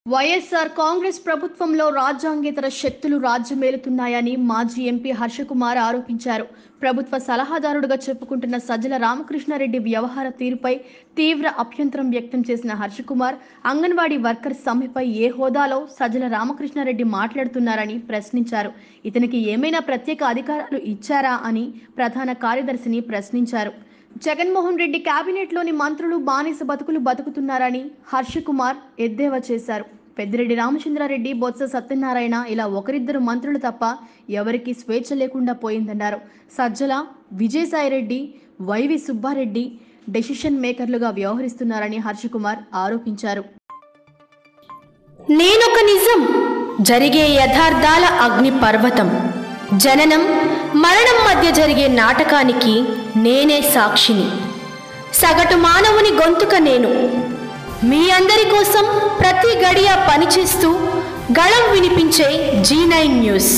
వైఎస్ఆర్ కాంగ్రెస్ ప్రభుత్వంలో రాజ్యాంగేతర శక్తులు రాజ్యమేలుతున్నాయని మాజీ ఎంపీ హర్షకుమార్ ఆరోపించారు. ప్రభుత్వ సలహాదారుడుగా చెప్పుకుంటున్న సజ్జల రామకృష్ణారెడ్డి వ్యవహార తీరుపై తీవ్ర అభ్యంతరం వ్యక్తం చేసిన హర్షకుమార్, అంగన్వాడీ వర్కర్ సమ్మెపై ఏ హోదాలో సజ్జల రామకృష్ణారెడ్డి మాట్లాడుతున్నారని ప్రశ్నించారు. ఇతనికి ఏమైనా ప్రత్యేక అధికారాలు ఇచ్చారా అని ప్రధాన కార్యదర్శిని ప్రశ్నించారు. జగన్మోహన్ రెడ్డి కేబినెట్లోని మంత్రులు బానిస బతుకులు బతుకుతున్నారని హర్షకుమార్ ఎద్దేవా చేశారు. పెద్దిరెడ్డి రామచంద్రారెడ్డి, బొత్స సత్యనారాయణ ఇలా ఒకరిద్దరు మంత్రులు తప్ప ఎవరికి స్వేచ్ఛ లేకుండా పోయిందన్నారు. సజ్జల, విజయసాయిరెడ్డి, వైవి సుబ్బారెడ్డి డెసిషన్ మేకర్లుగా వ్యవహరిస్తున్నారని హర్షకుమార్ ఆరోపించారు. నేనొక నిజం, జరిగే యథార్థాల అగ్ని పర్వతం, జననం మరణం మధ్య జరిగే నాటకానికి నేనే సాక్షిని. సగటు మానవుని గొంతుక నేను. మీ అందరి కోసం ప్రతి గడియ పనిచేస్తూ గళం వినిపించే G9 న్యూస్.